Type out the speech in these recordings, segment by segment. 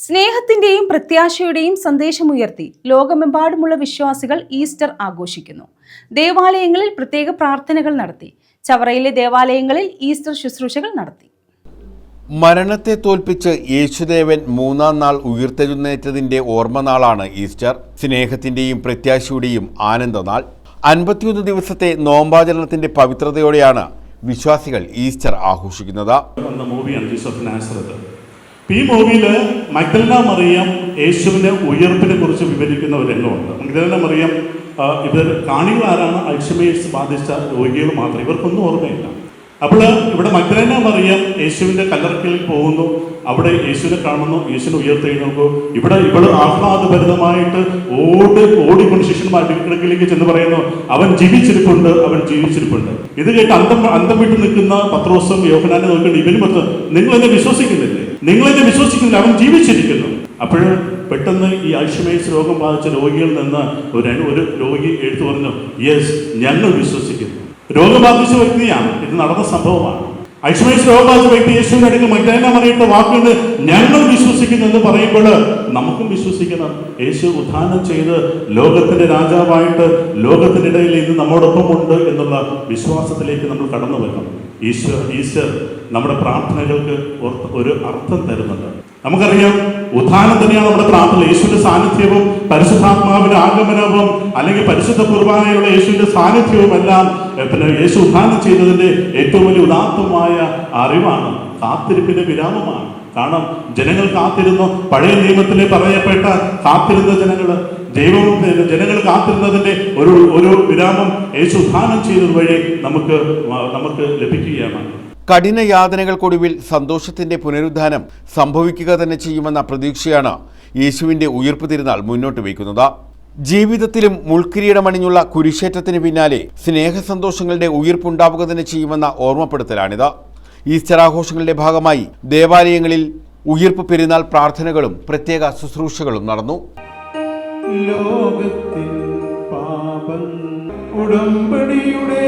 സ്നേഹത്തിന്റെയും പ്രത്യാശയുടെയും സന്ദേശമുയർത്തി ലോകമെമ്പാടുമുള്ള വിശ്വാസികൾ ഈസ്റ്റർ ആഘോഷിക്കുന്നു. ദേവാലയങ്ങളിൽ പ്രത്യേക പ്രാർത്ഥനകൾ നടത്തി. ചവറയിലെ ദേവാലയങ്ങളിൽ ഈസ്റ്റർ ശുശ്രൂഷകൾ നടത്തി. മരണത്തെ തോൽപ്പിച്ച് യേശുദേവൻ മൂന്നാം നാൾ ഉയർത്തെഴുന്നേറ്റതിന്റെ ഓർമ്മനാളാണ് ഈസ്റ്റർ. സ്നേഹത്തിന്റെയും പ്രത്യാശയുടെയും ആനന്ദനാൾ. 51 ദിവസത്തെ നോമ്പാചരണത്തിന്റെ പവിത്രതയോടെയാണ് വിശ്വാസികൾ ഈസ്റ്റർ ആഘോഷിക്കുന്നത്. ഈ മൂവിയിൽ മഗ്ദലന മറിയം യേശുവിൻ്റെ ഉയർപ്പിനെ കുറിച്ച് വിവരിക്കുന്ന ഒരു രംഗമുണ്ട്. മഗ്ദലന മറിയം ഇവർ കാണികൾ ആരാണ്? അൽഷിമേഴ്സ് ബാധിച്ച രോഗികൾ മാത്രം. ഇവർക്കൊന്നും ഓർമ്മയില്ല. അപ്പോൾ ഇവിടെ മഗ്ദലന മറിയം യേശുവിൻ്റെ കല്ലറയ്ക്കലിൽ പോകുന്നു. അവിടെ യേശുവിനെ കാണുന്നു. യേശുവിനെ ഉയർത്തെഴുന്നേൽക്കൂ. ഇവിടെ ആഹ്ലാദഭരിതമായിട്ട് ഓടിക്കൊണ്ട് ശിഷ്യന്മാരുടെ കിടക്കിലേക്ക് ചെന്ന് പറയുന്നു, അവൻ ജീവിച്ചിരിപ്പുണ്ട്, അവൻ ജീവിച്ചിരിപ്പുണ്ട്. ഇത് കേട്ട് അന്തം വിട്ട് നിൽക്കുന്ന പത്രോസും യോഹന്നാനെ നോക്കിയിട്ട് ഇവനും മൊത്തം നിങ്ങളെന്നെ വിശ്വസിക്കുന്നില്ലേ? നിങ്ങളെന്നെ വിശ്വസിക്കുന്നില്ല, അവൻ ജീവിച്ചിരിക്കുന്നു. അപ്പോൾ പെട്ടെന്ന് ഈ അൽഷിമേഴ്സ് രോഗം ബാധിച്ച രോഗികളിൽ നിന്ന് ഒരു രോഗി എടുത്തു പറഞ്ഞു, യെസ്, ഞങ്ങൾ വിശ്വസിക്കുന്നു. രോഗം ബാധിച്ച വ്യക്തിയാണ്, ഇത് നടന്ന സംഭവമാണ്. അൽഷിമേഴ്സ് രോഗം ബാധിച്ച വ്യക്തി യേശുവിന്റെ അടുക്കൽ മഗ്ദലന മറിയയുടെ വാക്കുകൊണ്ട് ഞങ്ങൾ വിശ്വസിക്കുന്നു എന്ന് പറയുമ്പോൾ നമുക്കും വിശ്വസിക്കണം. യേശു ഉദ്ധാനം ചെയ്ത് ലോകത്തിന്റെ രാജാവായിട്ട് ലോകത്തിന്റെ ഇടയിൽ ഇന്ന് നമ്മോടൊപ്പം ഉണ്ട് എന്നുള്ള വിശ്വാസത്തിലേക്ക് നമ്മൾ കടന്നു വരണം. ഈശ്വർ നമ്മുടെ പ്രാർത്ഥനകൾക്ക് ഒരു അർത്ഥം തരുന്നുണ്ട്. നമുക്കറിയാം, ഉദ്ധാനം തന്നെയാണ് നമ്മുടെ പ്രാർത്ഥന. യേശുവിന്റെ സാന്നിധ്യവും പരിശുദ്ധാത്മാവിന്റെ ആഗമനവും അല്ലെങ്കിൽ പരിശുദ്ധ കുർബാനയുള്ള യേശുവിന്റെ സാന്നിധ്യവും എല്ലാം പിന്നെ യേശു ഉദ്ധാനം ചെയ്തതിന്റെ ഏറ്റവും വലിയ ഉദാത്തമായ അറിവാണ്, കാത്തിരിപ്പിന്റെ വിരാമമാണ്. കാരണം ജനങ്ങൾ കാത്തിരുന്നു. പഴയ നിയമത്തിലെ പറയപ്പെട്ട കാത്തിരുന്ന ജനങ്ങൾ കാത്തിരുന്നതിന്റെ ഒരു വിരാമം യേശു ഉദ്ധാനം ചെയ്തത് വഴി നമുക്ക് ലഭിക്കുകയാണ്. കഠിന യാതനകൾക്കൊടുവിൽ സന്തോഷത്തിന്റെ പുനരുദ്ധാനം സംഭവിക്കുക തന്നെ ചെയ്യുമെന്ന പ്രതീക്ഷയാണ് യേശുവിന്റെ ഉയർപ്പ് തിരുനാൾ മുന്നോട്ട് വയ്ക്കുന്നത്. ജീവിതത്തിലും മുൾക്കിരീടമണിഞ്ഞുള്ള കുരിശേറ്റത്തിന് പിന്നാലെ സ്നേഹസന്തോഷങ്ങളുടെ ഉയർപ്പുണ്ടാവുക തന്നെ ചെയ്യുമെന്ന ഓർമ്മപ്പെടുത്തലാണിത്. ഈസ്റ്റർ ആഘോഷങ്ങളുടെ ഭാഗമായി ദേവാലയങ്ങളിൽ ഉയർപ്പ് പെരുന്നാൾ പ്രാർത്ഥനകളും പ്രത്യേക ശുശ്രൂഷകളും നടന്നു. ലോകത്തിൻ പാപം ഉടമ്പടിയുടെ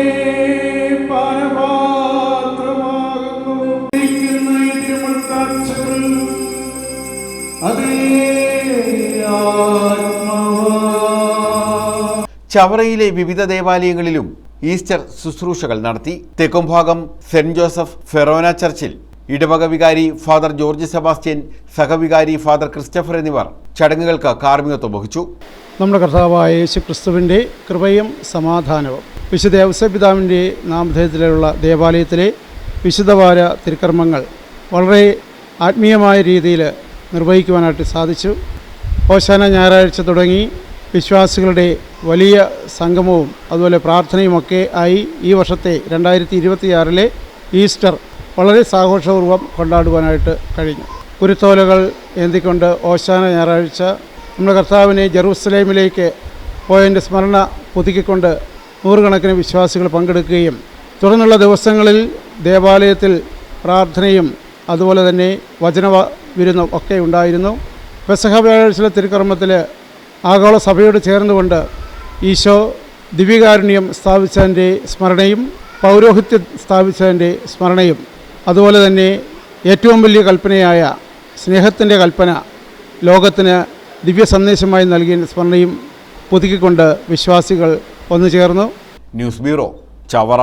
ചവറയിലെ വിവിധ ദേവാലയങ്ങളിലും ഈസ്റ്റർ ശുശ്രൂഷകൾ നടത്തി. തെക്കുംഭാഗം സെന്റ് ജോസഫ് ഫെറോന ചർച്ചിൽ ഇടവക വികാരി ഫാദർ ജോർജ് സെബാസ്റ്റ്യൻ, സഹവികാരി ഫാദർ ക്രിസ്റ്റഫർ എന്നിവർ ചടങ്ങുകൾക്ക് കാർമ്മികത്വം വഹിച്ചു. നമ്മുടെ കർത്താവായ യേശു ക്രിസ്തുവിൻ്റെ കൃപയും സമാധാനവും വിശുദ്ധ ഔസേപിതാവിൻ്റെ നാമധേയത്തിലുള്ള ദേവാലയത്തിലെ വിശുദ്ധവാര തിരുക്കർമ്മങ്ങൾ വളരെ ആത്മീയമായ രീതിയിൽ നിർവഹിക്കുവാനായിട്ട് സാധിച്ചു. ഓശാന ഞായറാഴ്ച തുടങ്ങി വിശ്വാസികളുടെ വലിയ സംഗമവും അതുപോലെ പ്രാർത്ഥനയുമൊക്കെ ആയി ഈ വർഷത്തെ 2026 ഈസ്റ്റർ വളരെ സാഘോഷപൂർവ്വം കൊണ്ടാടുവാനായിട്ട് കഴിഞ്ഞു. കുരുത്തോലകൾ ഏന്തിക്കൊണ്ട് ഓശാന ഞായറാഴ്ച നമ്മുടെ കർത്താവിനെ ജെറൂസലേമിലേക്ക് പോയതിൻ്റെ സ്മരണ പുതുക്കിക്കൊണ്ട് നൂറുകണക്കിന് വിശ്വാസികൾ പങ്കെടുക്കുകയും തുടർന്നുള്ള ദിവസങ്ങളിൽ ദേവാലയത്തിൽ പ്രാർത്ഥനയും അതുപോലെ തന്നെ വചന വിരുന്നും ഒക്കെ ഉണ്ടായിരുന്നു. പെസഹ വ്യാഴാഴ്ച തിരുക്കർമ്മത്തിൽ ആഗോള സഭയോട് ചേർന്നുകൊണ്ട് ഈശോ ദിവ്യകാരുണ്യം സ്ഥാപിച്ചതിൻ്റെ സ്മരണയും പൗരോഹിത്യം സ്ഥാപിച്ചതിൻ്റെ സ്മരണയും അതുപോലെ തന്നെ ഏറ്റവും വലിയ കൽപ്പനയായ സ്നേഹത്തിൻ്റെ കൽപ്പന ലോകത്തിന് ദിവ്യ സന്ദേശമായി നൽകിയ സ്മരണയും പുതുക്കിക്കൊണ്ട് വിശ്വാസികൾ ഒന്നു ചേർന്നു. News bureau, Chavara.